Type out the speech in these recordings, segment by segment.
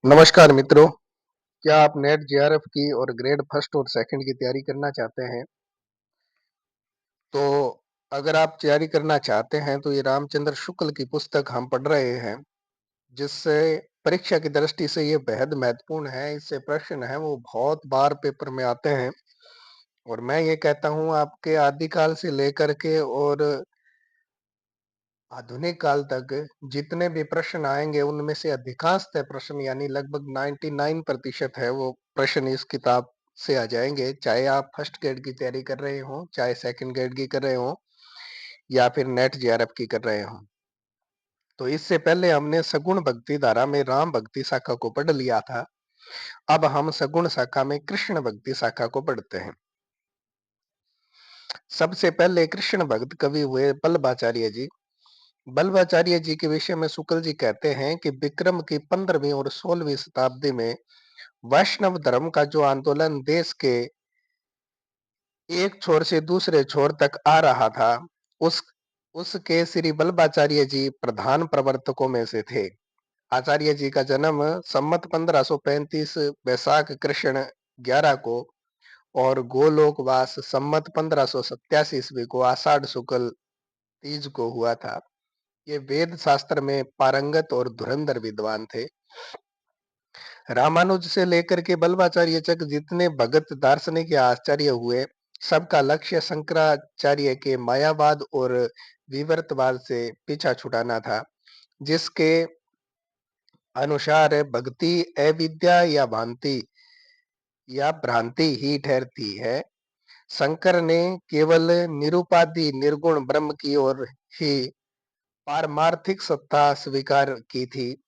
नमस्कार मित्रों, क्या आप नेट जेआरएफ की और ग्रेड फर्स्ट और सेकंड की तैयारी करना चाहते हैं? तो अगर आप तैयारी करना चाहते हैं तो ये रामचंद्र शुक्ल की पुस्तक हम पढ़ रहे हैं, जिससे परीक्षा की दृष्टि से ये बेहद महत्वपूर्ण है। इससे प्रश्न है वो बहुत बार पेपर में आते हैं और मैं ये कहता हूँ आपके आदिकाल से लेकर के और आधुनिक काल तक जितने भी प्रश्न आएंगे उनमें से अधिकांशतः प्रश्न यानी लगभग 99% है वो प्रश्न इस किताब से आ जाएंगे, चाहे आप फर्स्ट ग्रेड की तैयारी कर रहे हो, चाहे सेकंड ग्रेड की कर रहे हो या फिर नेट जेआरएफ की कर रहे हो। तो इससे पहले हमने सगुण भक्ति धारा में राम भक्ति शाखा को पढ़ लिया था। अब हम सगुण शाखा में कृष्ण भक्ति शाखा को पढ़ते हैं। सबसे पहले कृष्ण भक्त कवि हुए बल्लभाचार्य जी। बल्लभाचार्य जी के विषय में शुक्ल जी कहते हैं कि विक्रम की 15वीं और 16वीं शताब्दी में वैष्णव धर्म का जो आंदोलन देश के एक छोर से दूसरे छोर तक आ रहा था, उस उसके श्री बल्लभाचार्य जी प्रधान प्रवर्तकों में से थे। आचार्य जी का जन्म संमत 1535 वैशाख कृष्ण 11 को और गोलोकवास संमत 1587 ईस्वी को आषाढ़ शुक्ल तीज को हुआ था। ये वेद शास्त्र में पारंगत और धुरंधर विद्वान थे। रामानुज से लेकर के बल्लभाचार्य तक जितने भगत दार्शनिक या आचार्य हुए, सबका लक्ष्य शंकराचार्य के मायावाद और विवर्तवाद से पीछा छुड़ाना था, जिसके अनुसार भक्ति अविद्या या भ्रांति ही ठहरती है। शंकर ने केवल निरुपाधि निर्गुण ब्रह्म की ओर ही पारमार्थिक सत्ता स्वीकार की थी।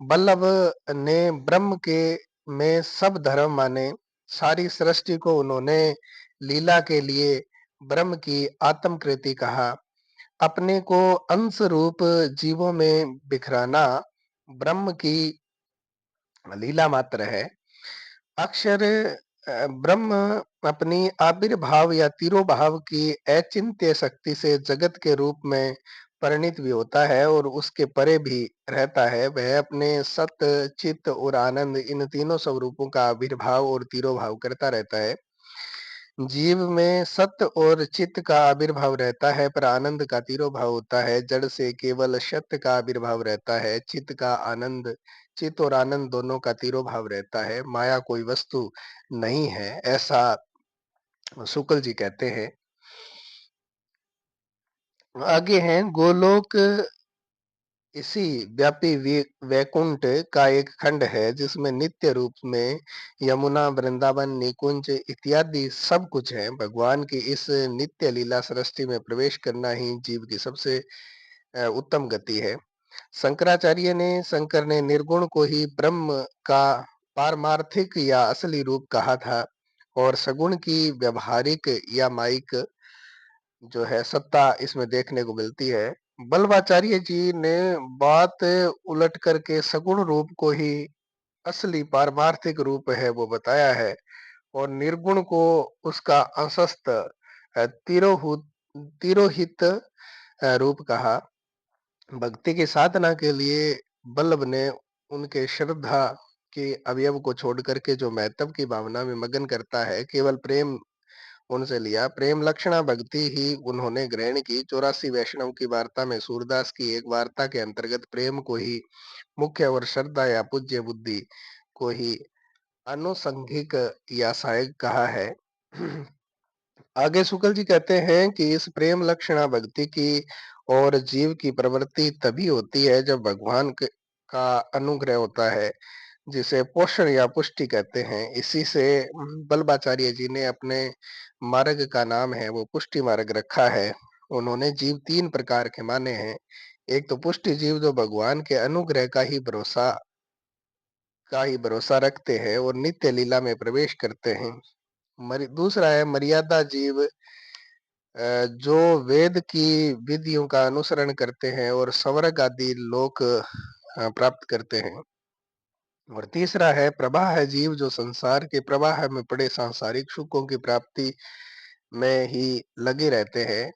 बल्लभ ने ब्रह्म के में सब धर्म माने। सारी सृष्टि को उन्होंने लीला के लिए ब्रह्म की आत्मकृति कहा। अपने को अंश रूप जीवों में बिखराना ब्रह्म की लीला मात्र है। अक्षर ब्रह्म अपनी आविर्भाव या तिरोभाव की अचिंत्य शक्ति से जगत के रूप में परिणित भी होता है और उसके परे भी रहता है। वह अपने सत, चित्त और आनंद इन तीनों स्वरूपों का आविर्भाव और तिरोभाव करता रहता है। जीव में सत्य और चित्त का आविर्भाव रहता है, पर आनंद का तिरोभाव होता है। जड़ से केवल सत्य का आविर्भाव रहता है। चित्त और आनंद दोनों का तिरोभाव रहता है। माया कोई वस्तु नहीं है, ऐसा शुक्ल जी कहते हैं। आगे हैं गोलोक। इसी व्यापी वैकुंठ का एक खंड है जिसमें नित्य रूप में यमुना, वृंदावन, निकुंज इत्यादि सब कुछ है। भगवान की इस नित्य लीला सृष्टि में प्रवेश करना ही जीव की सबसे उत्तम गति है। शंकर ने निर्गुण को ही ब्रह्म का पारमार्थिक या असली रूप कहा था और सगुण की व्यवहारिक या माइक जो है सत्ता इसमें देखने को मिलती है। बल्लभाचार्य जी ने बात उलट करके सगुण रूप को ही असली पारमार्थिक रूप है वो बताया है और निर्गुण को उसका अंशस्थ तिरोहुत तिरोहित रूप कहा। भक्ति की साधना के लिए बल्लभ ने उनके श्रद्धा के अवयव को छोड़ करके जो महत्व की भावना में मगन करता है, केवल प्रेम उनसे लिया। प्रेम लक्षणा भक्ति ही उन्होंने ग्रहण की। 84 वैष्णव की वार्ता में सूरदास की एक वार्ता के अंतर्गत प्रेम को ही मुख्य और श्रद्धा या पूज्य बुद्धि को ही आनुषंगिक या सहायक कहा है। आगे शुक्ल जी कहते हैं कि इस प्रेम लक्षणा भक्ति की और जीव की प्रवृत्ति तभी होती है जब का अनुग्रह होता है, जिसे पोषण या पुष्टि कहते हैं। इसी से बल्लभाचार्य जी ने अपने मार्ग का नाम है वो पुष्टि मार्ग रखा है। उन्होंने जीव 3 प्रकार के माने हैं। एक तो पुष्टि जीव जो भगवान के अनुग्रह का ही भरोसा रखते हैं और नित्य लीला में प्रवेश करते हैं। दूसरा है मर्यादा जीव, जो वेद की विधियों का अनुसरण करते हैं और स्वर्ग आदि लोक प्राप्त करते हैं। और तीसरा है प्रवाह है जीव, जो संसार के प्रवाह में पड़े सांसारिक सुखों की प्राप्ति में ही लगे रहते हैं।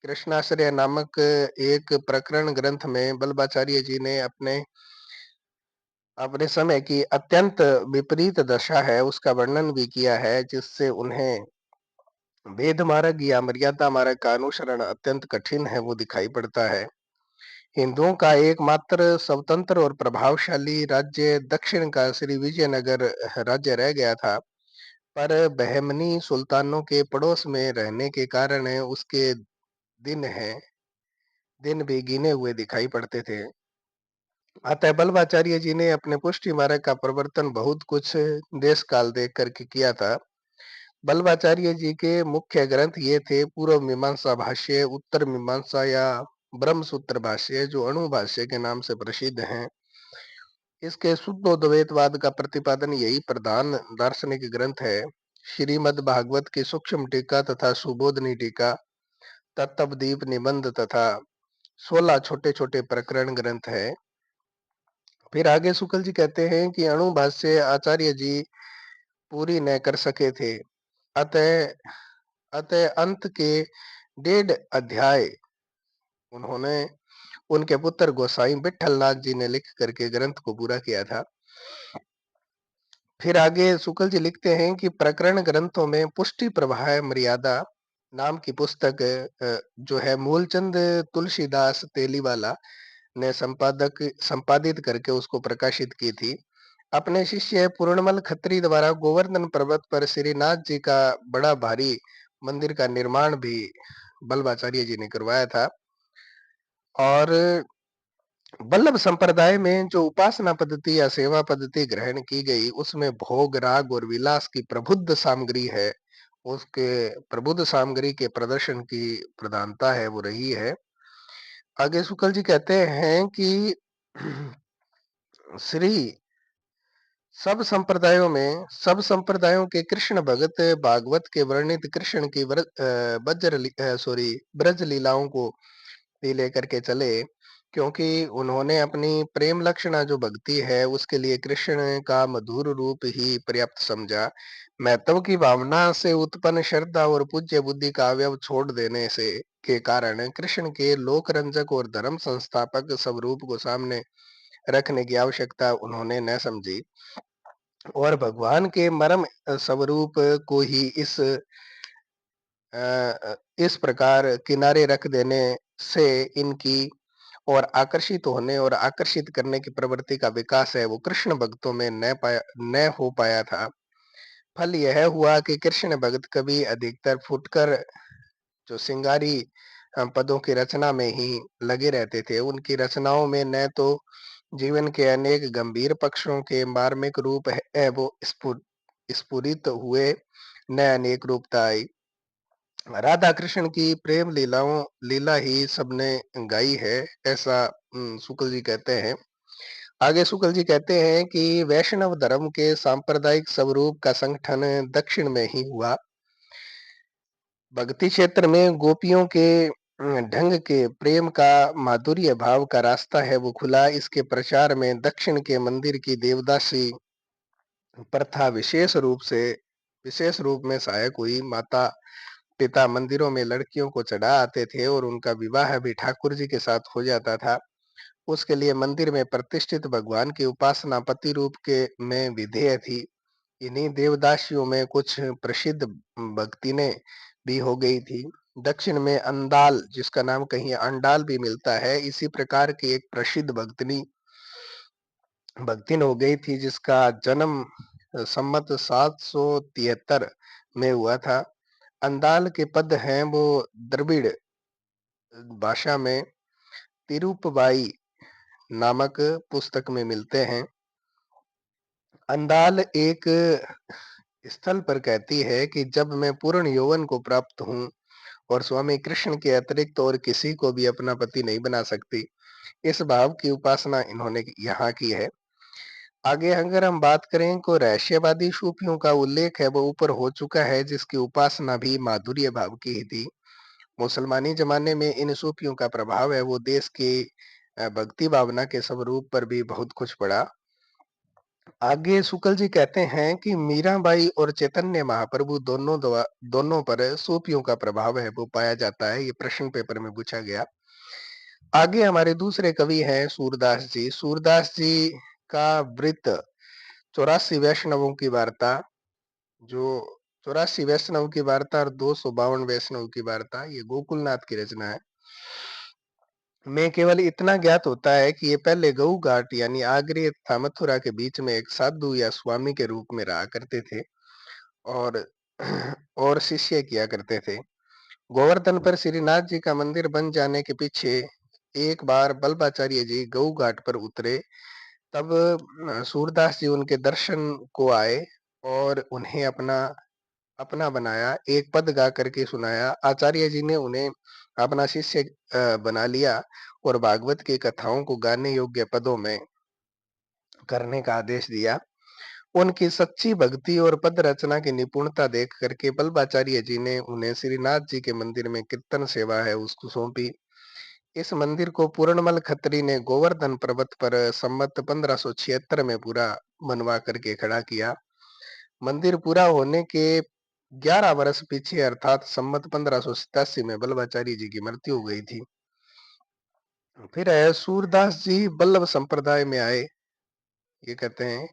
कृष्णाश्रय नामक एक प्रकरण ग्रंथ में बल्लभाचार्य जी ने अपने अपने समय की अत्यंत विपरीत दशा है, उसका वर्णन भी किया है, जिससे उन्हें वेद मार्ग या मर्यादा मार्ग का अनुसरण अत्यंत कठिन है, वो दिखाई पड़ता है। हिंदुओं का एकमात्र स्वतंत्र और प्रभावशाली राज्य दक्षिण का श्री विजयनगर राज्य रह गया था, पर बहमनी सुल्तानों के पड़ोस में रहने के कारण उसके दिन हैं दिन भी गिने हुए दिखाई पड़ते थे। अतः बल्लभाचार्य जी ने अपने पुष्टि मार्ग का प्रवर्तन बहुत कुछ देश काल देख करके किया था। बल्लभाचार्य जी के मुख्य ग्रंथ ये थे: पूर्व मीमांसा भाष्य, उत्तर मीमांसा या ब्रह्म सूत्र भाष्य, जो अणु भाष्य के नाम से प्रसिद्ध हैं। इसके शुद्धोद्वैतवाद का प्रतिपादन यही प्रधान दार्शनिक ग्रंथ है। श्रीमद् भागवत की सूक्ष्म टीका तथा सुबोधनी टीका, तत्वदीप निबंध तथा 16 छोटे छोटे प्रकरण ग्रंथ है। फिर आगे शुक्ल जी कहते हैं कि अणु भाष्य आचार्य जी पूरी न कर सके थे, अतः अतः अंत के 1.5 अध्याय उन्होंने उनके पुत्र गोसाई विठलनाथ जी ने लिख करके ग्रंथ को पूरा किया था। फिर आगे शुक्ल जी लिखते हैं कि प्रकरण ग्रंथों में पुष्टि प्रवाह मर्यादा नाम की पुस्तक जो है मूलचंद तुलसीदास तेलीवाला ने संपादित करके उसको प्रकाशित की थी। अपने शिष्य पूर्णमल खत्री द्वारा गोवर्धन पर्वत पर श्रीनाथ जी का बड़ा भारी मंदिर का निर्माण भी बल्लभाचार्य जी ने करवाया था। और वल्लभ संप्रदाय में जो उपासना पद्धति या सेवा पद्धति ग्रहण की गई, उसमें भोग राग और विलास की प्रबुद्ध सामग्री है, उसके प्रबुद्ध सामग्री के प्रदर्शन की प्रधानता है, वो रही है। आगे शुक्ल जी कहते हैं कि श्री सब संप्रदायों के कृष्ण भगत भागवत के वर्णित कृष्ण की ब्रज लीलाओं को भी लेकर के चले, क्योंकि उन्होंने अपनी प्रेम लक्षणा जो भक्ति है उसके लिए कृष्ण का मधुर रूप ही पर्याप्त समझा। महत्व की भावना से उत्पन्न श्रद्धा और पूज्य बुद्धि का अवयव छोड़ देने से के कारण कृष्ण के लोक रंजक और धर्म संस्थापक स्वरूप को सामने रखने की आवश्यकता उन्होंने न समझी, और भगवान के मर्म स्वरूप को ही इस प्रकार किनारे रख देने से इनकी और आकर्षित होने और आकर्षित करने की प्रवृत्ति का विकास है, वो कृष्ण भक्तों में न हो पाया था। फल यह हुआ कि कृष्ण भक्त कभी अधिकतर फुटकर जो सिंगारी पदों की रचना में ही लगे रहते थे। उनकी रचनाओं में न तो जीवन के अनेक गंभीर पक्षों के मार्मिक रूप है वो स्फुरित हुए, न अनेक रूपता आई। राधा कृष्ण की प्रेम लीला ही सबने गाई है, ऐसा शुक्ल जी कहते हैं। आगे शुक्ल जी कहते हैं कि वैष्णव धर्म के सांप्रदायिक स्वरूप का संगठन दक्षिण में ही हुआ। भक्ति क्षेत्र में गोपियों के ढंग के प्रेम का माधुर्य भाव का रास्ता है, वो खुला। इसके प्रचार में दक्षिण के मंदिर की देवदासी प्रथा विशेष रूप में सहायक हुई। माता पिता मंदिरों में लड़कियों को चढ़ा आते थे और उनका विवाह भी ठाकुर जी के साथ हो जाता था। उसके लिए मंदिर में प्रतिष्ठित भगवान की उपासना पति रूप के में विधेय थी। इन्हीं देवदासियों में कुछ प्रसिद्ध भक्तिनें भी हो गई थी। दक्षिण में अंदाल, जिसका नाम कहीं अंडाल भी मिलता है, इसी प्रकार की एक प्रसिद्ध भक्तिन हो गई थी, जिसका जन्म सम्मत 773 में हुआ था। अंदाल के पद हैं वो द्रविड़ भाषा में तिरुपबाई नामक पुस्तक में मिलते हैं। अंदाल एक स्थल पर कहती है कि जब मैं पूर्ण यौवन को प्राप्त हूँ और स्वामी कृष्ण के अतिरिक्त और किसी को भी अपना पति नहीं बना सकती, इस भाव की उपासना इन्होंने यहाँ की है। आगे अगर हम बात करें को रहस्यवादी सूफियों का उल्लेख है वो ऊपर हो चुका है, जिसकी उपासना भी माधुर्य भाव की ही थी। मुसलमानी जमाने में इन सूफियों का प्रभाव है वो देश की भक्ति भावना के स्वरूप पर भी बहुत कुछ पड़ा। आगे शुक्ल जी कहते हैं कि मीराबाई और चैतन्य महाप्रभु दोनों पर सूफियों का प्रभाव है वो पाया जाता है, ये प्रश्न पेपर में पूछा गया। आगे हमारे दूसरे कवि हैं सूरदास जी। सूरदास जी का वृत्त, 84 वैष्णवों की वार्ता, जो 84 वैष्णव की वार्ता और 252 वैष्णव की वार्ता, ये गोकुलनाथ की रचना है। में केवल इतना ज्ञात होता है कि ये पहले गऊ घाट यानी आगरे तथा मथुरा के बीच में एक साधु या स्वामी के रूप में रहा करते थे और और शिष्य किया करते थे। गोवर्धन पर श्रीनाथ जी का मंदिर बन जाने के पीछे एक बार बल्लभाचार्य जी गऊ घाट पर उतरे। तब सूरदास जी उनके दर्शन को आए और उन्हें अपना अपना बनाया, एक पद गा करके सुनाया। आचार्य जी ने उन्हें अपना शिष्य बना लिया और भागवत की कथाओं को गाने योग्य पदों में करने का आदेश दिया। उनकी सच्ची भक्ति और पद रचना की निपुणता देख करके बल्लभाचार्य जी ने उन्हें श्रीनाथ जी के मंदिर में कीर्तन सेवा है उसको सौंपी। इस मंदिर को पूर्णमल खत्री ने गोवर्धन पर्वत पर संमत 1576 में पूरा बनवा करके खड़ा किया। मंदिर पूरा होने के 11 वर्ष पीछे अर्थात संमत 1587 में बल्लभाचार्य जी की मृत्यु हो गई थी। फिर है सूरदास जी बल्लभ संप्रदाय में आए। ये कहते हैं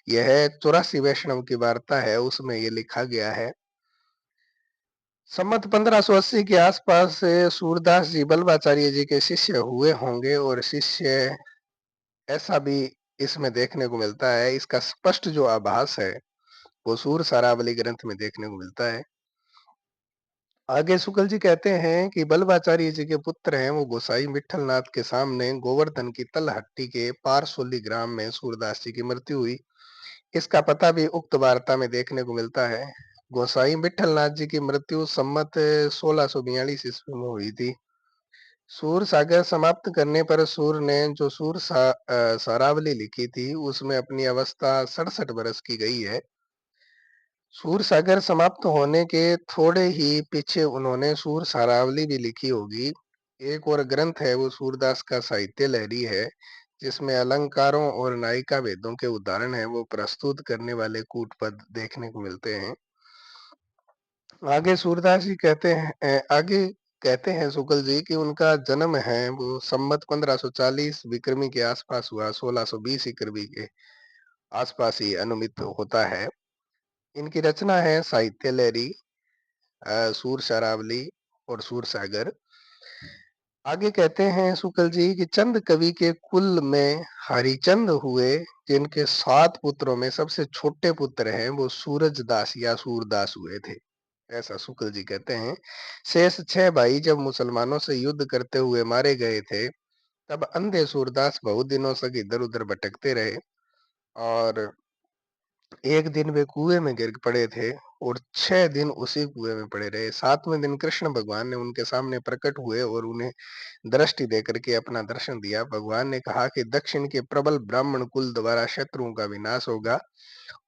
यह 84 वैष्णव की वार्ता है, उसमें ये लिखा गया है। संमत 1580 के आसपास से सूरदास जी बल्लभाचार्य जी के शिष्य हुए होंगे और शिष्य ऐसा भी इसमें देखने को मिलता है। इसका स्पष्ट जो आभास है वो सूर सारावली ग्रंथ में देखने को मिलता है। आगे शुक्ल जी कहते हैं कि बल्लभाचार्य जी के पुत्र हैं वो गोसाई विठल नाथ के सामने गोवर्धन की तलहट्टी के पारसोली ग्राम में सूरदास जी की मृत्यु हुई। इसका पता भी उक्त वार्ता में देखने को मिलता है। गोसाई विठल नाथ जी की मृत्यु संमत 1642 ईस्वी में हुई थी। सूर सागर समाप्त करने पर सूर ने जो सारावली लिखी थी उसमें अपनी अवस्था 67 वर्ष की गई है। सूर सागर समाप्त होने के थोड़े ही पीछे उन्होंने सूर सारावली भी लिखी होगी। एक और ग्रंथ है वो सूरदास का साहित्य लहरी है, जिसमें अलंकारों और नायिका भेदों के उदाहरण है वो प्रस्तुत करने वाले कूट पद देखने को मिलते हैं। आगे सूरदास जी कहते हैं आगे कहते हैं शुक्ल जी कि उनका जन्म है वो संमत 1540 विक्रमी के आसपास हुआ, 1620 विक्रमी के आसपास ही अनुमित होता है। इनकी रचना है साहित्य लहरी, सूर शरावली और सूर सागर। आगे कहते हैं शुक्ल जी कि चंद कवि के कुल में हरिचंद हुए, जिनके 7 पुत्रों में सबसे छोटे पुत्र हैं वो सूरजदास या सूरदास हुए थे, ऐसा शुक्ल जी कहते हैं। शेष 6 भाई जब मुसलमानों से युद्ध करते हुए मारे गए थे, तब अंधे सूरदास बहुत दिनों तक इधर उधर भटकते रहे और एक दिन वे कुएं में गिर पड़े थे और 6 दिन उसी कुएं में पड़े रहे। 7वें दिन कृष्ण भगवान ने उनके सामने प्रकट हुए और उन्हें दृष्टि देकर के अपना दर्शन दिया। भगवान ने कहा कि दक्षिण के प्रबल ब्राह्मण कुल द्वारा शत्रुओं का विनाश होगा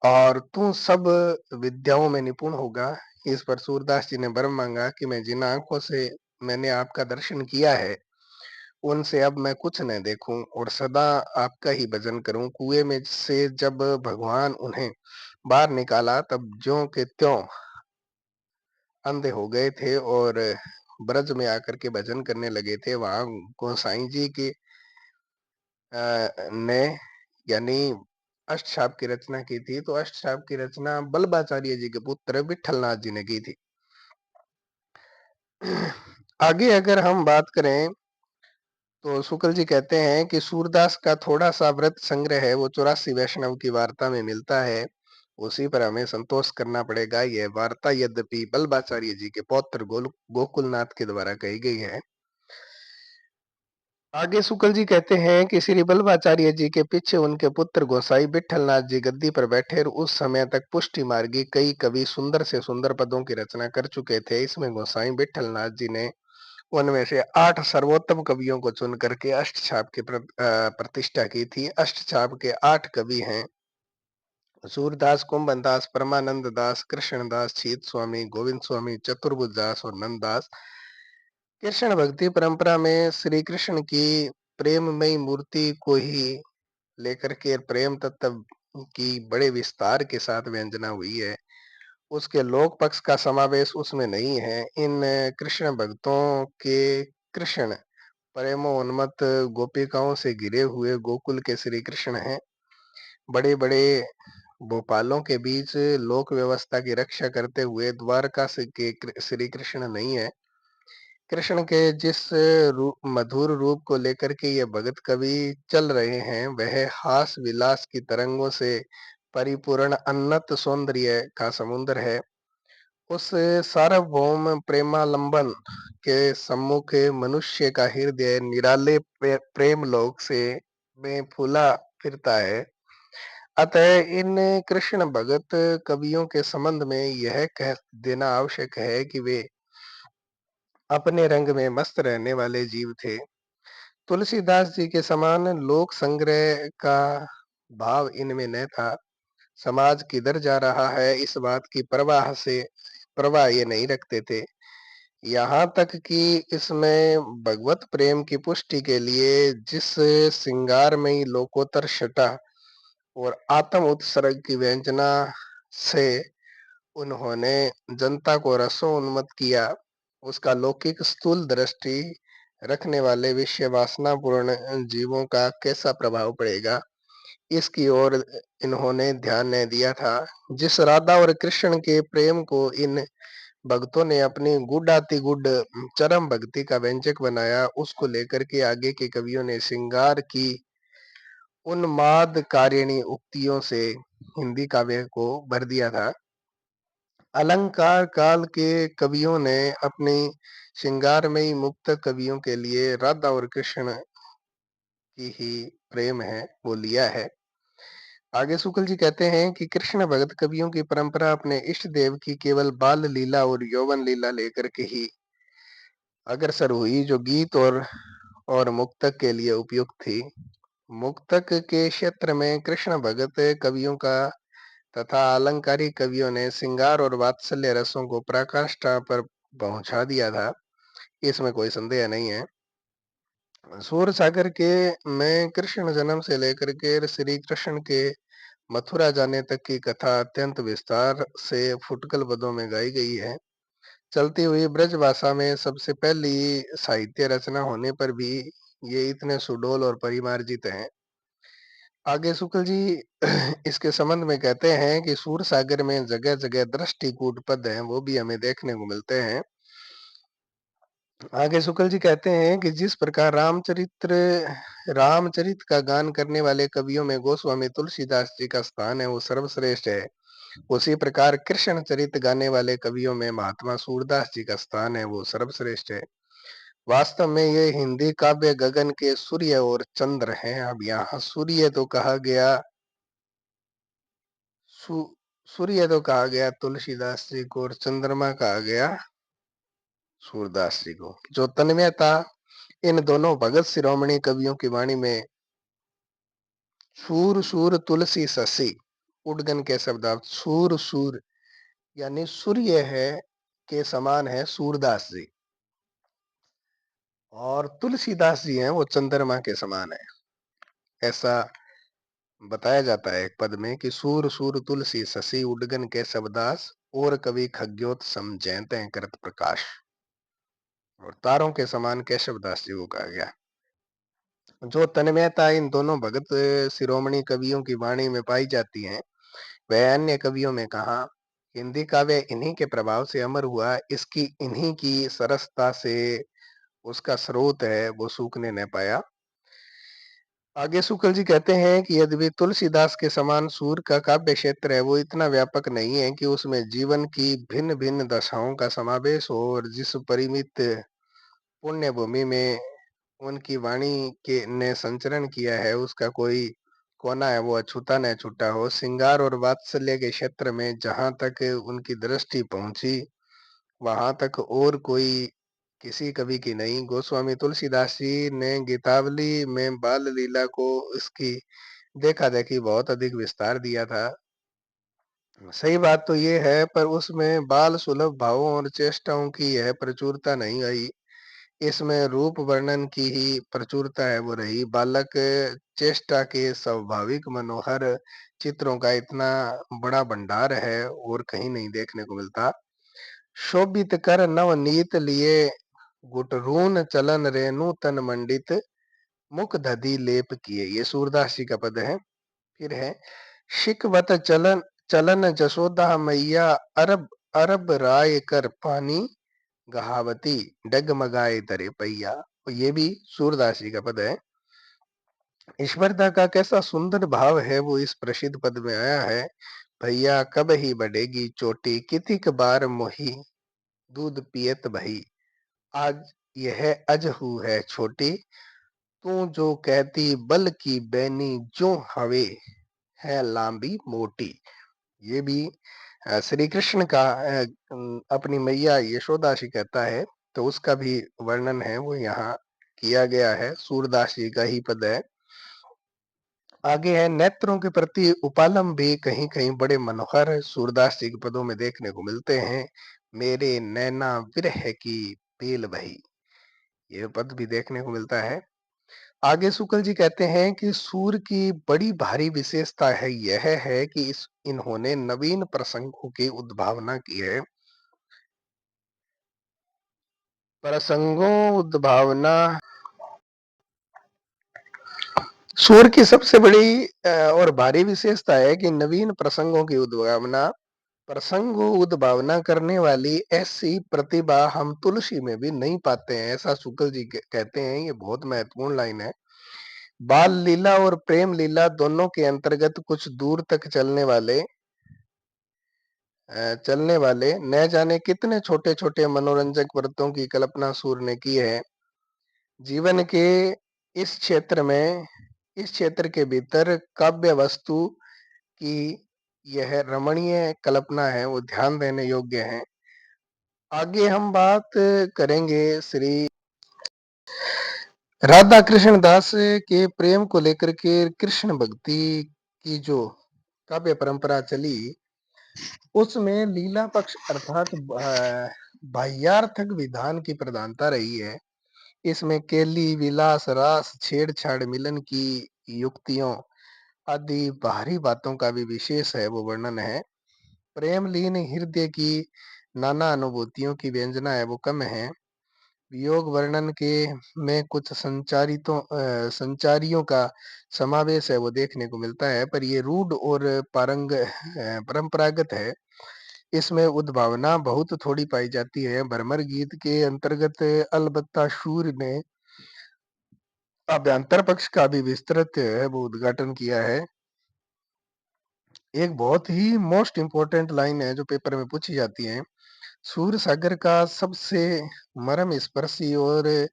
और तू सब विद्याओं में निपुण होगा। इस पर सूरदास जी ने वर मांगा कि मैं जिन आंखों से मैंने आपका दर्शन किया है उनसे अब मैं कुछ न देखूं और सदा आपका ही भजन करूं। कुएं में से जब भगवान उन्हें बाहर निकाला तब ज्यों के त्यों अंधे हो गए थे और ब्रज में आकर के भजन करने लगे थे। वहां गोसाई जी की ने यानी अष्टशाप की रचना की थी, तो अष्टशाप की रचना बल्लभाचार्य जी के पुत्र विठलनाथ जी ने की थी। आगे अगर हम बात करें तो शुक्ल जी कहते हैं कि सूरदास का थोड़ा सा व्रत संग्रह है वो 84 वैष्णव की वार्ता में मिलता है, उसी पर हमें संतोष करना पड़ेगा। यह वार्ता यद्यपि बल्लभाचार्य जी के पौत्र गोकुलनाथ के द्वारा कही गई है। आगे शुक्ल जी कहते हैं कि श्री बल्लभाचार्य जी के पीछे उनके पुत्र गोसाई विठलनाथ जी गद्दी पर बैठे और उस समय तक पुष्टि मार्गी कई कवि सुंदर से सुंदर पदों की रचना कर चुके थे। इसमें गोसाई विठलनाथ जी ने उनमें से 8 सर्वोत्तम कवियों को चुन करके अष्टछाप की प्रतिष्ठा की थी। अष्टछाप के 8 कवि हैं सूरदास, कुंभन दास, परमानंद दास, कृष्ण दास, छीत स्वामी, गोविंद स्वामी, चतुर्भुज दास और नंददास। कृष्ण भक्ति परंपरा में श्री कृष्ण की प्रेममयी मूर्ति को ही लेकर के प्रेम तत्व की बड़े विस्तार के साथ व्यंजना हुई है। उसके लोक पक्ष का समावेश उसमें नहीं है। इन कृष्ण भक्तों के कृष्ण प्रेमोन्मत्त गोपिकाओं से घिरे हुए गोकुल के श्री कृष्ण हैं। बड़े-बड़े भोपालों के बीच लोक व्यवस्था की रक्षा करते हुए द्वारका से के श्री कृष्ण नहीं है। कृष्ण के जिस मधुर रूप को लेकर के ये भगत कवि चल रहे हैं, वह हास विलास की तरंगों से परिपूर्ण अनंत सौंदर्य का समुद्र है। उस सार्वभौम प्रेमालंबन के सम्मुख मनुष्य का हृदय निराले प्रेम लोक से में फूला फिरता है। अतः इन कृष्ण भगत कवियों के संबंध में यह कह देना आवश्यक है कि वे अपने रंग में मस्त रहने वाले जीव थे। तुलसीदास जी के समान लोक संग्रह का भाव इनमें न था। समाज किधर जा रहा है इस बात की परवाह ये नहीं रखते थे। यहाँ तक कि इसमें भगवत प्रेम की पुष्टि के लिए जिस श्रृंगारमयी लोकोत्तर छटा और आत्म उत्सर्ग की व्यंजना से उन्होंने जनता को रसोन्मत्त किया, उसका लौकिक स्थूल दृष्टि रखने वाले विषय वासनापूर्ण जीवों का कैसा प्रभाव पड़ेगा, इसकी ओर इन्होंने ध्यान नहीं दिया था। जिस राधा और कृष्ण के प्रेम को इन भक्तों ने अपनी गुडाति गुड चरम भक्ति का व्यंजक बनाया, उसको लेकर के आगे के कवियों ने श्रृंगार की उन्मादकारिणी उक्तियों से हिंदी काव्य को भर दिया था। अलंकार काल के कवियों ने अपनी श्रृंगारमयी मुक्त कवियों के लिए राधा और कृष्ण की ही प्रेम है वो लिया है। आगे शुक्ल जी कहते हैं कि कृष्ण भगत कवियों की परंपरा अपने इष्ट देव की केवल बाल लीला और यौवन लीला लेकर के ही अग्रसर हुई, जो गीत और मुक्तक के लिए उपयुक्त थी। मुक्तक के क्षेत्र में कृष्ण भगत कवियों का तथा अलंकारी कवियों ने श्रृंगार और वात्सल्य रसों को पराकाष्ठा पर पहुंचा दिया था, इसमें कोई संदेह नहीं है। सूर सागर के में कृष्ण जन्म से लेकर के श्री कृष्ण के मथुरा जाने तक की कथा अत्यंत विस्तार से फुटकल पदों में गाई गई है। चलती हुई ब्रज भाषा में सबसे पहली साहित्य रचना होने पर भी ये इतने सुडोल और परिमार्जित हैं। आगे शुक्ल जी इसके संबंध में कहते हैं कि सूर सागर में जगह जगह दृष्टिकूट पद हैं, वो भी हमें देखने को मिलते हैं। आगे शुक्ल जी कहते हैं कि जिस प्रकार रामचरित का गान करने वाले कवियों में गोस्वामी तुलसीदास जी का स्थान है वो सर्वश्रेष्ठ है, उसी प्रकार कृष्ण चरित गाने वाले कवियों में महात्मा सूरदास जी का स्थान है वो सर्वश्रेष्ठ है। वास्तव में ये हिंदी काव्य गगन के सूर्य और चंद्र हैं। अब यहाँ सूर्य तो कहा गया सू, सूर्य तो कहा गया तुलसीदास जी को और चंद्रमा कहा गया सूरदास जी को। जो तन्मयता इन दोनों भगत शिरोमणि कवियों की वाणी में सूर सूर तुलसी शशि उद्गन के शब्दार्थ सूर सूर यानी सूर्य है के समान है सूरदास जी, और तुलसीदास जी हैं वो चंद्रमा के समान है। ऐसा बताया जाता है एक पद में कि सूर सूर तुलसी शशि उद्गन के शब्दास और कवि खग्योत समझैते करत प्रकाश, और तारों के समान केशवदास जी को कहा गया। जो तन्मयता इन दोनों भगत शिरोमणि कवियों की वाणी में पाई जाती है, वह अन्य कवियों में कहा। हिंदी काव्य इन्हीं के प्रभाव से अमर हुआ, इसकी इन्हीं की सरसता से उसका स्रोत है वो सूखने न पाया। आगे शुक्ल जी कहते हैं कि यद्यपि तुलसीदास के समान सूर का काव्य क्षेत्र है वो इतना व्यापक नहीं है कि उसमें जीवन की भिन्न भिन्न दशाओं का समावेश हो, और जिस परिमित पुण्य भूमि में उनकी वाणी के ने संचरण किया है उसका कोई कोना है वो अछूता न छूटा हो। श्रृंगार और वात्सल्य के क्षेत्र में जहां तक उनकी दृष्टि पहुंची, वहां तक और कोई किसी कवि की नहीं। गोस्वामी तुलसीदास जी ने गीतावली में बाल लीला को इसकी देखा देखी बहुत अधिक विस्तार दिया था। सही बात तो ये है, पर उसमें बाल सुलभ भावों और चेष्टाओं की यह प्रचुरता नहीं आई। इसमें रूप वर्णन की ही प्रचुरता है वो रही। बालक चेष्टा के स्वाभाविक मनोहर चित्रों का इतना बड़ा भंडार है और कहीं नहीं देखने को मिलता। शोभित कर नवनीत लिए गुटरून चलन रेणु तन मंडित मुख दधि लेप किए, ये सूरदास जी का पद है। फिर है, शिकवत चलन चलन जसोदा मैया, अरब अरब राय कर पानी गहावती, डगमगाए तरे पैया। तो ये भी सूरदास जी का पद है। ईश्वरता का कैसा सुंदर भाव है वो इस प्रसिद्ध पद में आया है। भैया कब ही बढ़ेगी चोटी, कितिक बार मोही दूध पियत भई, आज यह अजहू है छोटी, तू जो कहती बल की बैनी, जो हवे है लांबी मोटी। ये भी श्री कृष्ण का अपनी मैया यशोदा से कहता है, तो उसका भी वर्णन है वो यहाँ किया गया है। सूरदास जी का ही पद है। आगे है, नेत्रों के प्रति उपालम भी कहीं कहीं बड़े मनोहर सूरदास जी के पदों में देखने को मिलते हैं। मेरे नैना विरह की पेल बही, ये पद भी देखने को मिलता है। आगे शुक्ल जी कहते हैं कि सूर की बड़ी भारी विशेषता है, यह है कि इस इन्होंने नवीन प्रसंगों की उद्भावना की है। प्रसंगों उद्भावना, सूर की सबसे बड़ी और भारी विशेषता है कि नवीन प्रसंगों की उद्भावना, प्रसंग उद्भावना करने वाली ऐसी प्रतिभा हम तुलसी में भी नहीं पाते हैं, ऐसा शुक्ल जी कहते हैं। ये बहुत महत्वपूर्ण लाइन है। बाल लीला और प्रेम लीला दोनों के अंतर्गत कुछ दूर तक चलने वाले न जाने कितने छोटे छोटे मनोरंजक व्रतों की कल्पना सूर ने की है। जीवन के इस क्षेत्र में, इस क्षेत्र के भीतर काव्य वस्तु की यह रमणीय कल्पना है, वो ध्यान देने योग्य है। आगे हम बात करेंगे श्री राधा कृष्ण दास के प्रेम को लेकर के। कृष्ण भक्ति की जो काव्य परंपरा चली, उसमें लीला पक्ष अर्थात बाह्यार्थक विधान की प्रधानता रही है। इसमें केली, विलास, रास, छेड़छाड़, मिलन की युक्तियों आदि बाहरी बातों का भी विशेष है वो वर्णन है। प्रेम लीन हृदय की नाना अनुभूतियों की व्यंजना है वो कम है। वियोग वर्णन के में कुछ संचारियों का समावेश है वो देखने को मिलता है, पर ये रूढ़ और परंपरागत है। इसमें उद्भावना बहुत थोड़ी पाई जाती है। भ्रमर गीत के अंतर्गत अलबत्ता शूर ने अभ्यंतर पक्ष का भी विस्तृत है वो उद्घाटन किया है। एक बहुत ही मोस्ट इम्पोर्टेंट लाइन है जो पेपर में पूछी जाती है। सूर सागर का सबसे मर्म स्पर्शी और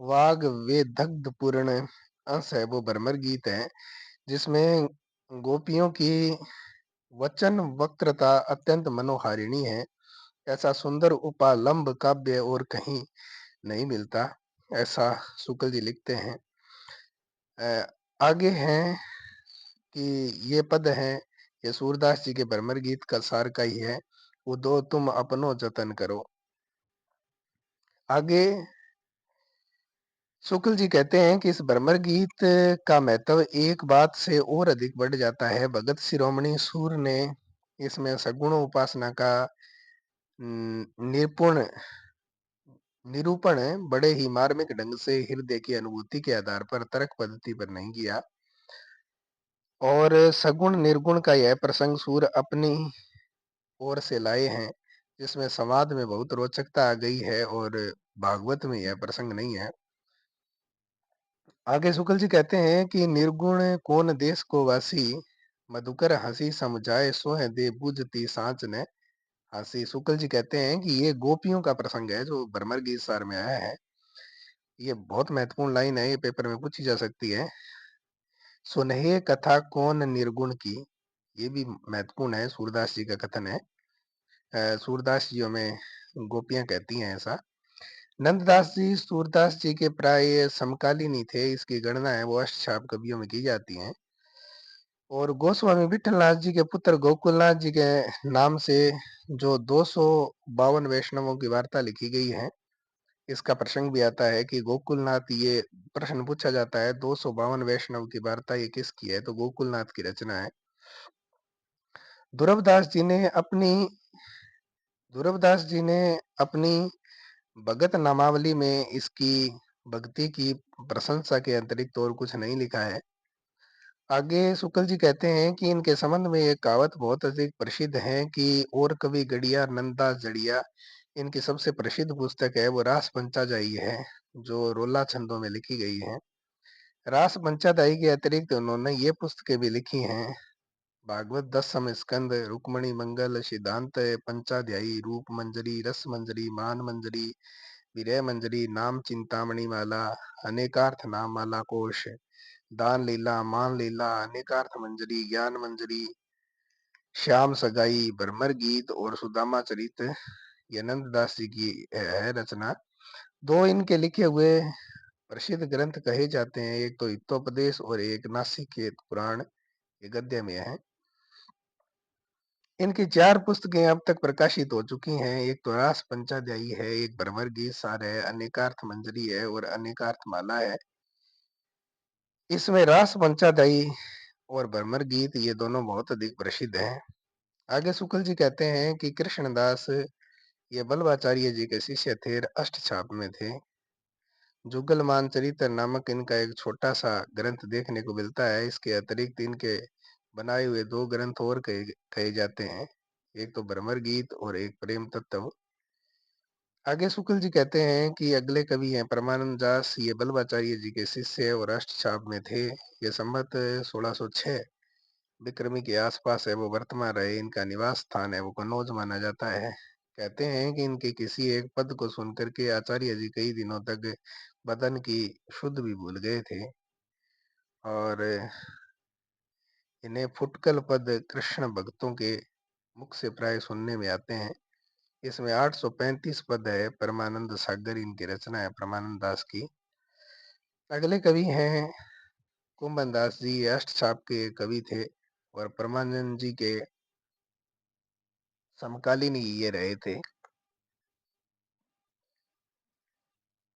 वाग वेदग्ध पूर्ण अंश है वो भ्रमर गीत है, जिसमें गोपियों की वचन वक्रता अत्यंत मनोहारिणी है। ऐसा सुंदर उपालंब काव्य और कहीं नहीं मिलता, ऐसा शुक्ल जी लिखते हैं। आगे हैं कि ये पद है, ये सूरदास जी के भ्रमर गीत का सार का ही है। वो दो तुम अपनो जतन करो। आगे शुक्ल जी कहते हैं कि इस भ्रमर गीत का महत्व एक बात से और अधिक बढ़ जाता है। भगत शिरोमणि सूर ने इसमें सगुण उपासना का निपुण निरूपण बड़े ही मार्मिक ढंग से हृदय की अनुभूति के आधार पर तर्क पद्धति पर नहीं किया, और सगुण निर्गुण का यह प्रसंग सूर अपनी ओर से लाए हैं, जिसमें संवाद में बहुत रोचकता आ गई है और भागवत में यह प्रसंग नहीं है। आगे शुक्ल जी कहते हैं कि निर्गुण कौन देश को वासी, मधुकर हंसी समझाए सोह दे बुझती सांच ने हंसी। शुक्ल जी कहते हैं कि ये गोपियों का प्रसंग है जो भ्रमर गीत सार में आया है। ये बहुत महत्वपूर्ण लाइन है, ये पेपर में पूछी जा सकती है। सुनहे कथा कौन निर्गुण की, ये भी महत्वपूर्ण है, सूरदास जी का कथन है। सूरदास जी में गोपियां कहती हैं ऐसा। नंददास जी सूरदास जी के प्राय समकालीन ही थे, इसकी गणना है वो अष्टछाप कवियों में की जाती है। और गोस्वामी विठलनाथ जी के पुत्र गोकुलनाथ जी के नाम से जो 252 वैष्णवों की वार्ता लिखी गई है, इसका प्रसंग भी आता है कि गोकुलनाथ, ये प्रश्न पूछा जाता है 252 वैष्णव की वार्ता ये किसकी है, तो गोकुलनाथ की रचना है। ध्रुवदास जी ने अपनी ध्रुवदास जी ने अपनी भगत नामावली में इसकी भक्ति की प्रशंसा के अतिरिक्त और कुछ नहीं लिखा है। आगे शुक्ल जी कहते हैं कि इनके संबंध में ये कहावत बहुत अधिक प्रसिद्ध है कि और कवि गड़िया नंदा जड़िया। इनकी सबसे प्रसिद्ध पुस्तक है वो रास पंचाजाई है, जो रोला छंदों में लिखी गई है। रास पंचादाई के अतिरिक्त उन्होंने ये पुस्तकें भी लिखी हैं: भागवत दसम स्कंद, रुक्मणी मंगल, सिद्धांत पंचाध्यायी, रूप मंजरी, रस मंजरी, मान मंजरी, विरह मंजरी, नाम चिंतामणि माला, अनेकार्थ नाम माला कोश, दान लीला, मान लीला, अनेकार्थ मंजरी, ज्ञान मंजरी, श्याम सगाई, भ्रमर गीत और सुदामा चरित। ये नंददास जी की है रचना। दो इनके लिखे हुए प्रसिद्ध ग्रंथ कहे जाते हैं, एक तो हितोपदेश और एक नासिकेत पुराण, ये गद्य में है। इनकी चार पुस्तकें अब तक प्रकाशित हो चुकी हैं। एक तो रास पंचाध्यायी है, एक भ्रमर गीत सार है, अनेकार्थ मंजरी है और अनेकार्थ माला है। इसमें रास पंचाध्यायी और भ्रमर गीत ये दोनों बहुत अधिक प्रसिद्ध हैं। आगे शुक्ल जी कहते हैं कि कृष्णदास ये बल्लभाचार्य जी के शिष्य थे, अष्टछाप में थे। जुगलमान चरित्र नामक इनका एक छोटा सा ग्रंथ देखने को मिलता है। इसके अतिरिक्त इनके बनाए हुए दो ग्रंथ और कहे कहे जाते हैं, एक तो भ्रमर गीत और एक प्रेम तत्व। आगे शुक्ल जी कहते हैं कि अगले कवि हैं परमानंद दास, ये बल्लभाचार्य जी के शिष्य और अष्टछाप में थे। ये संवत 1606 विक्रमी के आसपास है वो वर्तमान रहे। इनका निवास स्थान है वो कन्नौज माना जाता है। कहते हैं कि इनके किसी एक पद को सुनकर के आचार्य जी कई दिनों तक बदन की शुद्ध भी भूल गए थे और इन्हें फुटकल पद कृष्ण भक्तों के मुख से प्राय सुनने में आते हैं। इसमें 835 पद है। परमानंद सागर इनकी रचना है, परमानंद दास की। अगले कवि हैं कुंभन दास जी, ये अष्टछाप के कवि थे और परमानंद जी के समकालीन ही ये रहे थे।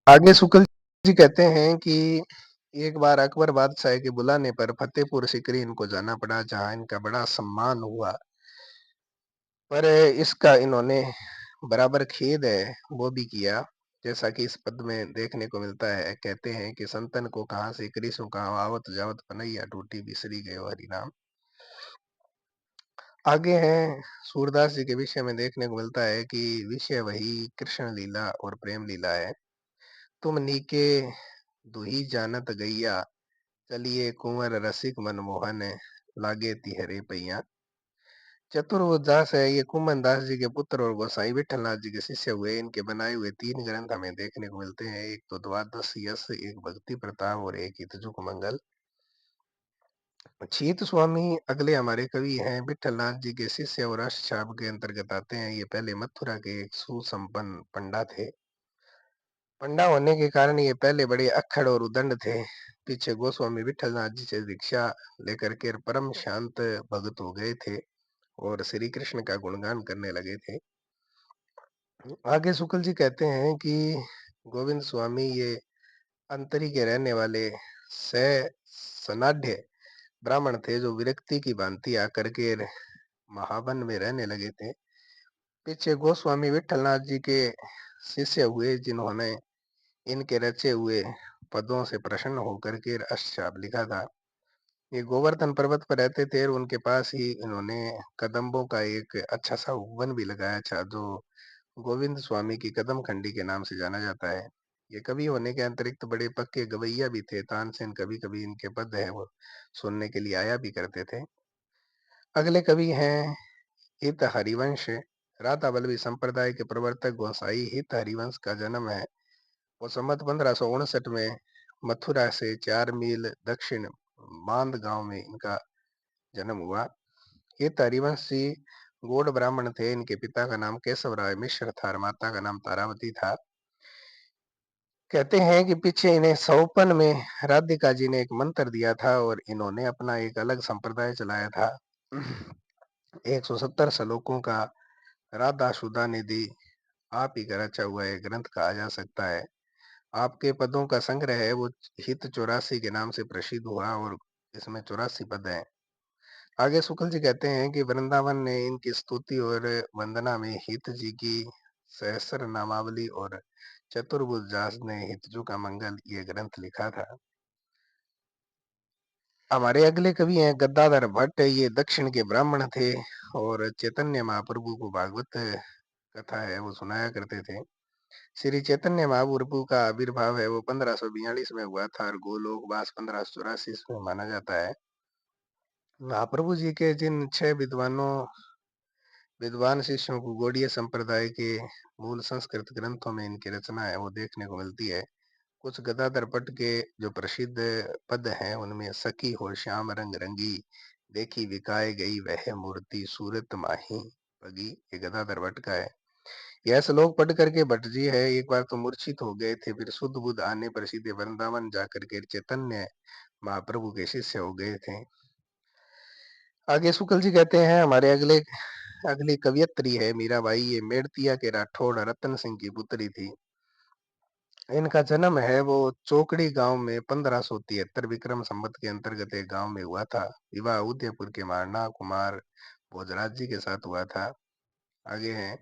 आगे शुक्ल जी कहते हैं कि एक बार अकबर बादशाह के बुलाने पर फतेहपुर सिकरी इनको जाना पड़ा, जहां इनका बड़ा सम्मान हुआ। पर इसका इन्होंने बराबर खेद है वो भी किया, जैसा कि इस पद में देखने को मिलता है। कहते हैं कि संतन को कहाँ से कृष्ण कहाँ आवत जावत पनैया टूटी बिसरी गयो हरि नाम। आगे हैं सूरदास जी के विषय में देखने को मिलता है कि विषय वही कृष्ण लीला और प्रेम लीला है। तुम नीके दुही जानत गैया, चलिए कुंवर रसिक मनमोहन, लागे तिहरे पैया। चतुर्दास है, ये कुमन दास जी के पुत्र और गोसाई विठलनाथ जी के शिष्य हुए। इनके बनाए हुए तीन ग्रंथ हमें देखने को मिलते हैं, एक तो द्वादश यश, एक भक्ति प्रताप और एक हितजुक मंगल। छीत स्वामी अगले हमारे कवि हैं, विठलनाथ जी के शिष्य और अष्टछाप के अंतर्गत आते हैं। ये पहले मथुरा के एक सुसंपन्न पंडा थे। पंडा होने के कारण ये पहले बड़े अक्खड़ और उदंड थे। पीछे गोस्वामी विठलनाथ जी से दीक्षा लेकर के परम शांत भगत हो गए थे और श्री कृष्ण का गुणगान करने लगे थे। आगे शुक्ल जी कहते हैं कि गोविंद स्वामी ये अंतरी के रहने वाले स सनाढ़ ब्राह्मण थे, जो विरक्ति की भांति आकर के महावन में रहने लगे थे। पीछे गोस्वामी विठलनाथ जी के शिष्य हुए, जिन्होंने इनके रचे हुए पदों से प्रसन्न होकर के अष्टछाप लिखा था। ये गोवर्धन पर्वत पर रहते थे और उनके पास ही इन्होंने कदम्बों का एक अच्छा सा उपवन भी लगाया था, जो गोविंद स्वामी की कदम खंडी के नाम से जाना जाता है। ये कवि होने के अतिरिक्त बड़े पक्के गवैया भी थे। तानसेन कभी कभी इनके पद है वो सुनने के लिए आया भी करते थे। अगले कवि हैं हित हरिवंश। राधा बल्लभी संप्रदाय के प्रवर्तक गोसाई हित हरिवंश का जन्म है वो संवत 1559 में मथुरा से 4 मील दक्षिण बांद गांव में इनका जन्म हुआ। हित हरिवंश जी गौड़ ब्राह्मण थे। इनके पिता का नाम केशव राय मिश्र था और माता का नाम तारावती था। कहते हैं कि पीछे इन्हें सौपन में राधिका जी ने एक मंत्र दिया था और इन्होंने अपना एक अलग संप्रदाय चलाया था। 170 श्लोकों का राधा सुधा निधि आप ही का रचा हुआ एक ग्रंथ कहा जा सकता है। आपके पदों का संग्रह है वो हित 84 के नाम से प्रसिद्ध हुआ और इसमें 84 पद हैं। आगे शुक्ल जी कहते हैं कि वृंदावन ने इनकी स्तुति और वंदना में हित जी की सहस्र नामावली और चतुर्भुज दास ने हितजू का मंगल ये ग्रंथ लिखा था। हमारे अगले कवि हैं गद्दाधर भट्ट। ये दक्षिण के ब्राह्मण थे और चैतन्य महाप्रभु को भागवत कथा है वो सुनाया करते थे। श्री चैतन्य महाप्रभु का आविर्भाव है वो 1542 में हुआ था और गोलोकवास 1584 में माना जाता है। महाप्रभु जी के जिन 6 विद्वान शिष्यों को गौड़ीय संप्रदाय के मूल संस्कृत ग्रंथों में इनकी रचना है वो देखने को मिलती है। कुछ गदाधर भट्ट के जो प्रसिद्ध पद हैं उनमें सखी हो श्याम रंग रंगी, देखी विकाए गई वह मूर्ति सूरत माही पगी, ये गदाधर भट्ट का है। यह श्लोक पढ़ करके भट्ट जी है एक बार तो मूर्छित हो गए थे, फिर शुद्ध बुद्ध आने पर सीधे वृंदावन जाकर के चैतन्य महाप्रभु के शिष्य हो गए थे। आगे शुक्ल जी कहते हैं हमारे अगली कवियत्री है मीराबाई। ये मेड़तिया के राठौड़ रतन सिंह की पुत्री थी। इनका जन्म है वो चौकड़ी गांव में 1573 विक्रम संवत के अंतर्गत एक गांव में हुआ था। विवाह उदयपुर के मारना कुमार भोजराज जी के साथ हुआ था। आगे है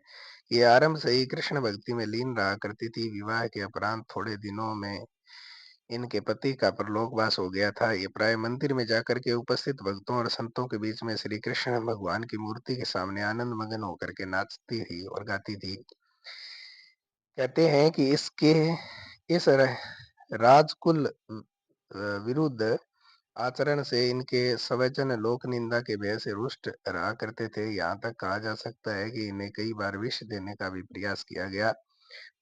ये आरंभ से ही कृष्ण भक्ति में लीन रहा करती थी। विवाह के उपरांत थोड़े दिनों में इनके पति का परलोकवास हो गया था। ये प्राय मंदिर में जाकर के उपस्थित भक्तों और संतों के बीच में श्री कृष्ण भगवान की मूर्ति के सामने आनंद मगन होकर के नाचती थी और गाती थी। कहते हैं कि इस राजकुल विरुद्ध आचरण से इनके स्वजन लोक निंदा के भय से रुष्ट रहा करते थे। यहाँ तक कहा जा सकता है कि इन्हें कई बार विष देने का भी प्रयास किया गया,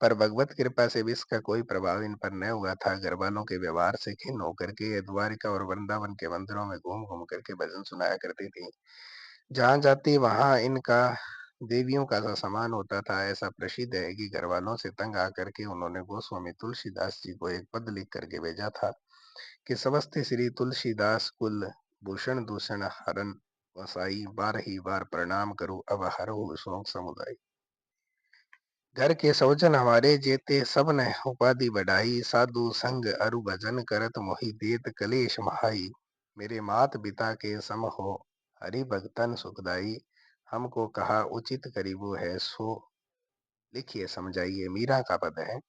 पर भगवत कृपा से विष का कोई प्रभाव इन पर न हुआ था। घर वालों के व्यवहार से खिन्न होकर के ये द्वारिका और वृंदावन के मंदिरों में घूम घूम करके भजन सुनाया करती थी। जहां जाती वहां इनका देवियों का सा सम्मान होता था। ऐसा प्रसिद्ध है कि घर वालों से तंग आकर के उन्होंने गोस्वामी तुलसीदास जी को एक पद लिख करके भेजा था कि समस्ते श्री तुलसीदास कुल भूषण दूषण हरन वसाई बार ही बार प्रणाम करो अब हरो शोक समुदाय। घर के सौजन हमारे जेते सब ने उपाधि बढ़ाई, साधु संग अरु भजन करत मोहि देत कलेश महाई। मेरे मात पिता के सम हो हरि भगतन सुखदाई, हमको कहा उचित करीबो है सो लिखिए समझाइए, मीरा का पद है।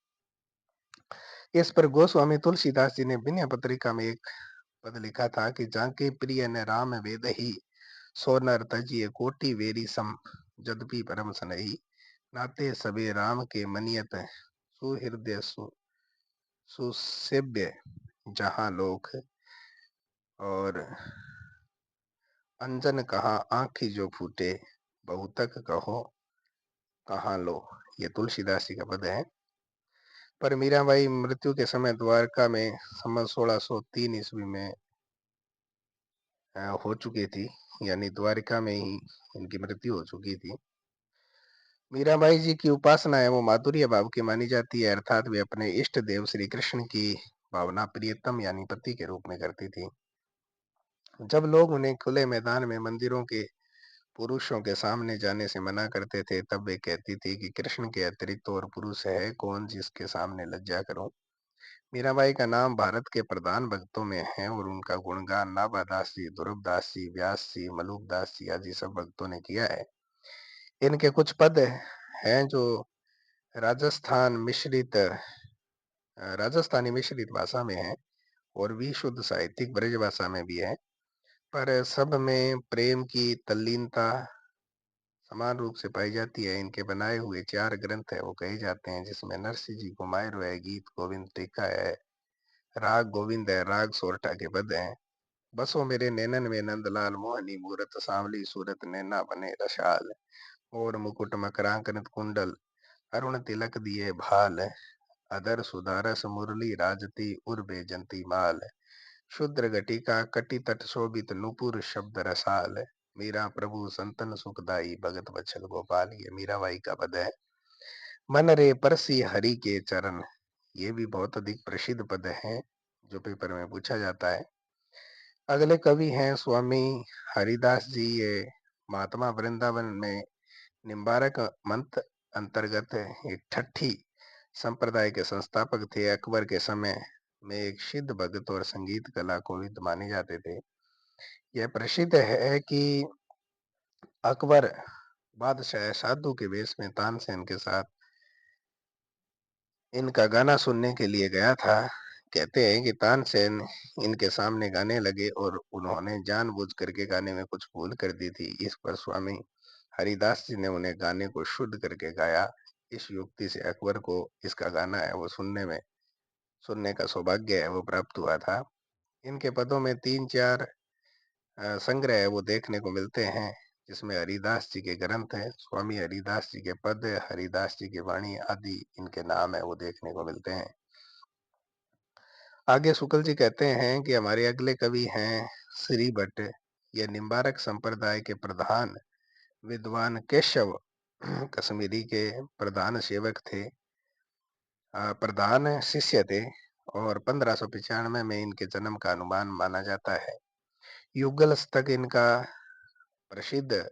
इस पर गोस्वामी तुलसीदास जी ने विनय पत्रिका में एक पद लिखा था कि जाके प्रिय न राम वेद ही सो नर तजिए कोटि वेरी सम जदपि परम सनही, नाते सबे राम के मनियत सुहृदय सुसेव्य जहां लोक, और अंजन कहा आंखी जो फूटे बहुतक कहो कहाँ लो, ये तुलसीदास जी का पद है। पर मीराबाई मृत्यु के समय द्वारका में संवत 1603 ईस्वी में हो चुकी थी, यानी द्वारिका में ही इनकी मृत्यु हो चुकी थी। मीराबाई जी की उपासना है वो माधुर्य भाव की मानी जाती है, अर्थात वे अपने इष्ट देव श्री कृष्ण की भावना प्रियतम यानी पति के रूप में करती थी। जब लोग उन्हें खुले मैदान में मंदिरों के पुरुषों के सामने जाने से मना करते थे तब वे कहती थी कि कृष्ण के अतिरिक्त और पुरुष है कौन जिसके सामने लज्जा करूं। मीराबाई का नाम भारत के प्रधान भक्तों में है और उनका गुणगान नाभादास जी, ध्रुवदास जी, व्यास जी, मलुकदास जी आदि सब भक्तों ने किया है। इनके कुछ पद हैं जो राजस्थान मिश्रित राजस्थानी मिश्रित भाषा में है और भी शुद्ध साहित्यिक ब्रज भाषा में भी है, पर सब में प्रेम की तल्लीनता समान रूप से पाई जाती है। इनके बनाए हुए 4 ग्रंथ है वो कहे जाते हैं, जिसमें नरसिंह जी कुमार है, गीत गोविंद टीका है, राग गोविंद है, राग सोरठा के पद हैं। बसो मेरे नैनन में नंदलाल मोहनी मूरत सांवली सूरत नैना बने रशाल, और मुकुट मकरांकनित कुंडल अरुण तिलक दिए भाल, अदर सुधारस मुरली राजती उर्बे जंती माल, शुद्र घटिका कटि तट शोभित नुपुर शब्द रसाल, मीरा प्रभु संतन सुखदाई भगत बच्छल गोपाल, ये मीराबाई का पद है। मन रे परसी हरि के चरण, ये भी बहुत अधिक प्रसिद्ध पद है जो पेपर में पूछा जाता है। अगले कवि हैं स्वामी हरिदास जी। ये महात्मा वृंदावन में निम्बारक मंत्र अंतर्गत एक ठट्ठी संप्रदाय के संस्थापक थे। अकबर के समय में एक सिद्ध भगत और संगीत कला कोविद माने जाते थे। यह प्रसिद्ध है कि अकबर बादशाह साधु के वेश में तानसेन के साथ इनका गाना सुनने के लिए गया था कहते हैं कि तानसेन इनके सामने गाने लगे और उन्होंने जानबूझ करके गाने में कुछ भूल कर दी थी। इस पर स्वामी हरिदास जी ने उन्हें गाने को शुद्ध करके गाया। इस युक्ति से अकबर को इसका गाना है वो सुनने का सौभाग्य है वो प्राप्त हुआ था। इनके पदों में 3-4 संग्रह है वो देखने को मिलते हैं, जिसमें हरिदास जी के ग्रंथ है, स्वामी हरिदास जी के पद, हरिदास जी की वाणी आदि इनके नाम है वो देखने को मिलते हैं। आगे शुक्ल जी कहते हैं कि हमारे अगले कवि हैं श्री भट्ट। ये निम्बारक संप्रदाय के प्रधान विद्वान केशव कश्मीरी के प्रधान सेवक थे, प्रधान शिष्य थे, और 1595 में इनके जन्म का अनुमान माना जाता है। युगल तक इनका प्रसिद्ध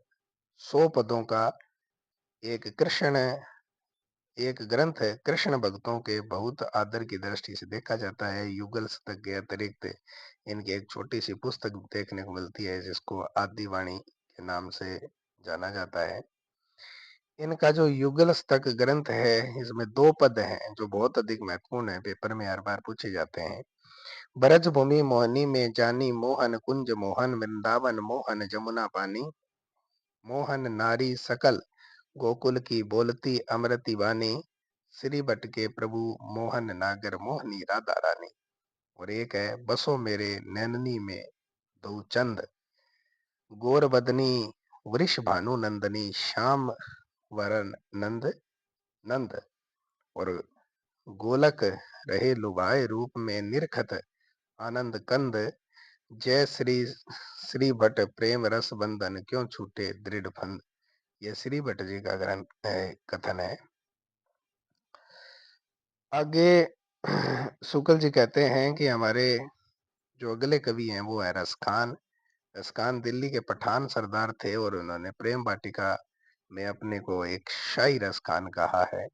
100 पदों का एक कृष्ण एक ग्रंथ है। कृष्ण भक्तों के बहुत आदर की दृष्टि से देखा जाता है। युगल शतक के अतिरिक्त इनकी एक छोटी सी पुस्तक देखने को मिलती है, जिसको आदिवाणी के नाम से जाना जाता है। इनका जो युगल शतक ग्रंथ है, इसमें 2 पद हैं जो बहुत अधिक महत्वपूर्ण है, पेपर में हर बार पूछे जाते हैं। ब्रज भूमि मोहनी में जानी, मोहन कुंज मोहन वृंदावन मोहन जमुना पानी, मोहन नारी सकल गोकुल की बोलती अमृति वाणी, श्री भट्ट के प्रभु मोहन नागर मोहनी राधा रानी। और एक है बसो मेरे नैननी में दो चंद, गोर बदनी वृष भानु नंदनी, श्याम वरण नंद नंद, और गोलक रहे लुभाए रूप में निरखत आनंद कंद, जय श्री श्री भट्ट प्रेम रस बंधन क्यों छूटे दृढ़ फंद। ये श्री भट्ट जी का ग्रंथ कथन है। आगे शुक्ल जी कहते हैं कि हमारे जो अगले कवि हैं वो है रस खान। रस खान दिल्ली के पठान सरदार थे और उन्होंने प्रेम वाटिका में अपने को एक शाही रस खान कहा है।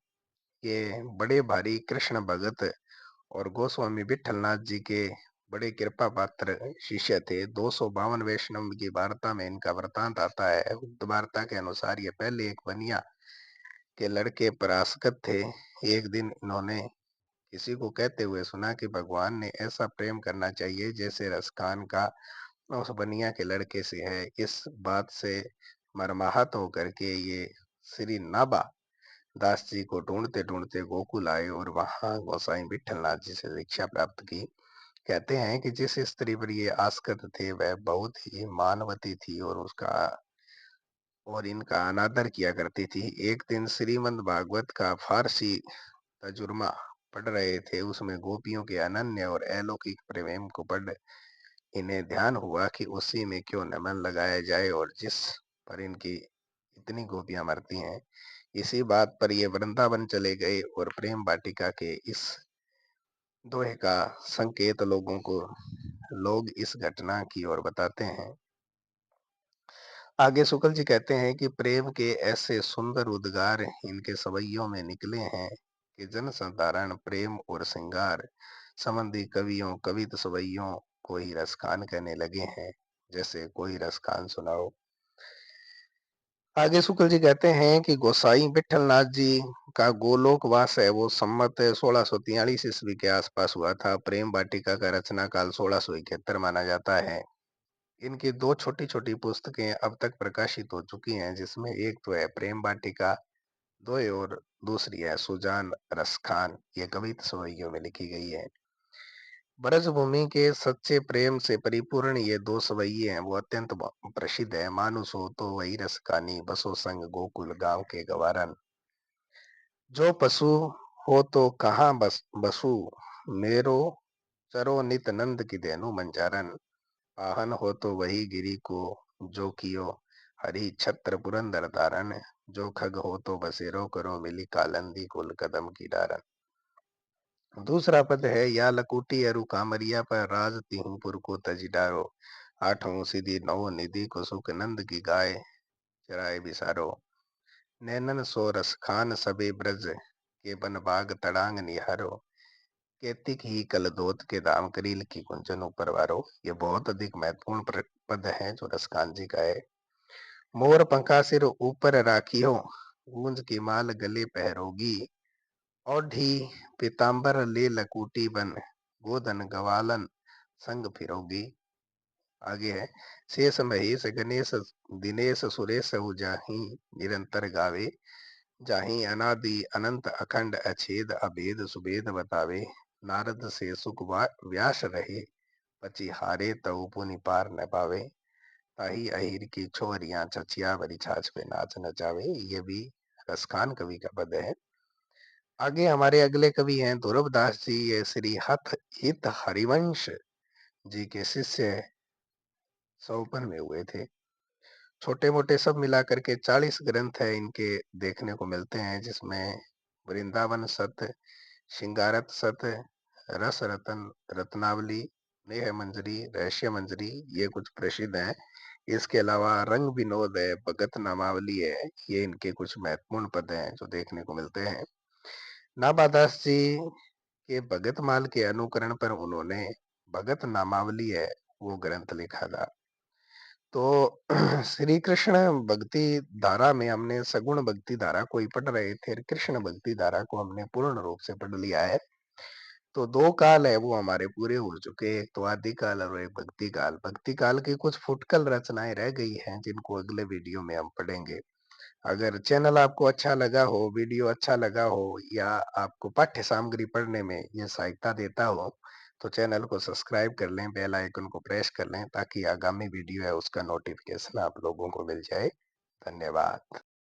ये बड़े भारी कृष्ण भगत और गोस्वामी विठलनाथ जी के बड़े कृपा पात्र शिष्य थे। 252 वैष्णव की वार्ता में इनका वृतांत आता है। उक्त वार्ता के अनुसार ये पहले एक बनिया के लड़के पर आसक्त थे। एक दिन इन्होंने किसी को कहते हुए सुना कि भगवान ने ऐसा प्रेम करना चाहिए जैसे रसखान का उस बनिया के लड़के से है। इस बात से मर्माहत होकर के ये श्री नाभा दास जी को ढूंढते ढूंढते गोकुल आए और वहां गोसाई विठलनाथ जी से शिक्षा प्राप्त की। कहते हैं कि जिस स्त्री पर ये आसक्त थे वह बहुत ही मानवती थी और इनका अनादर किया करती थी। एक दिन श्रीमद् भागवत का फारसी तर्जुमा पढ़ रहे थे। उसमें गोपियों के अनन्य और अलौकिक प्रेम को पढ़ इन्हें ध्यान हुआ कि उसी में क्यों न मन लगाया जाए, और जिस पर इनकी इतनी गोपियां मरती हैं। इसी बात पर ये वृंदावन चले गए और प्रेम वाटिका के इस दोहे का संकेत लोग इस घटना की ओर बताते हैं। आगे शुक्ल जी कहते हैं कि प्रेम के ऐसे सुंदर उद्गार इनके सवैयों में निकले हैं कि जन साधारण प्रेम और श्रृंगार संबंधी कवियों कवित सवैयों को ही रसखान कहने लगे हैं। जैसे कोई रसखान सुनाओ। आगे शुक्ल जी कहते हैं कि गोसाई विठलनाथ जी का गोलोकवास है वो सम्मत 1643 ईस्वी के आसपास हुआ था। प्रेम वाटिका का रचना काल 1671 माना जाता है। इनकी 2 छोटी-छोटी पुस्तकें अब तक प्रकाशित हो चुकी हैं, जिसमें एक तो है प्रेम वाटिका दोहे और दूसरी है सुजान रसखान। ये कविता सवैयों में लिखी गई है। ब्रजभूमि के सच्चे प्रेम से परिपूर्ण ये 2 सवैये हैं वो अत्यंत प्रसिद्ध है। मानुस हो तो वही रस खानी, बसो संग गोकुल गांव के गवारन, जो पशु हो तो कहाँ बसु, मेरो चरो नित नंद की धेनु मंजारन, आह्न हो तो वही गिरी को जो कियो हरि छत्र पुरंदर धारण, जो खग हो तो बसेरो करो मिली कालंदी कुल कदम की डारन। दूसरा पद है या लकुटी अरु कामरिया पर राज तिहुपुर को तज डारो, आठों सीधी नौ निधि को सुख नंद की गाय चराए बिसारो, नैनन सो रस खान सबे ब्रज के बन बाग तड़ांग निहारो, केतिक ही कल धोत के दाम करील की कुंचन ऊपर वारो। ये बहुत अधिक महत्वपूर्ण पद है जो रसखान जी का है। मोर पंखा सिर ऊपर राखी हो, गूंज की माल गले पहरोगी, ओढ़ी पीताम्बर ले लकूटी बन, गोधन गवालन संग फिरोगी। आगे है, शेष महेश गणेश दिनेश सुरेश जाहि निरंतर गावे, जाहि अनादि अनंत अखंड अछेद अभेद सुभेद बतावे, नारद से सुख व्यास रहे, पची हारे तऊ पुनि पार न पावे, ताही अहिर की छोरियां चचिया बरी छाछ पे नाच नचावे। ये भी रसखान कवि का पद है। आगे हमारे अगले कवि हैं ध्रुवदास जी। ये श्री हथ हित हरिवंश जी के शिष्य सोपन में हुए थे। छोटे मोटे सब मिलाकर के 40 ग्रंथ है इनके देखने को मिलते हैं, जिसमें वृंदावन सत, श्रृंगारत सत, रस रतन, रत्नावली, नेह मंजरी, रहस्य मंजरी, ये कुछ प्रसिद्ध हैं। इसके अलावा रंग विनोद है, भगत नामावली है, ये इनके कुछ महत्वपूर्ण पद हैं जो देखने को मिलते हैं। नाभादास जी के भगत माल के अनुकरण पर उन्होंने भगत नामावली है वो ग्रंथ लिखा था। तो श्री कृष्ण भक्ति धारा में हमने सगुण भक्ति धारा को ही पढ़ रहे थे, कृष्ण भक्ति धारा को हमने पूर्ण रूप से पढ़ लिया है। तो 2 काल है वो हमारे पूरे हो चुके, एक तो आदि काल और एक भक्ति काल। भक्ति काल की कुछ फुटकल रचनाएं रह गई हैं जिनको अगले वीडियो में हम पढ़ेंगे। अगर चैनल आपको अच्छा लगा हो, वीडियो अच्छा लगा हो, या आपको पाठ्य सामग्री पढ़ने में ये सहायता देता हो, तो चैनल को सब्सक्राइब कर लें, बेल आइकन को प्रेस कर लें, ताकि आगामी वीडियो है उसका नोटिफिकेशन आप लोगों को मिल जाए। धन्यवाद।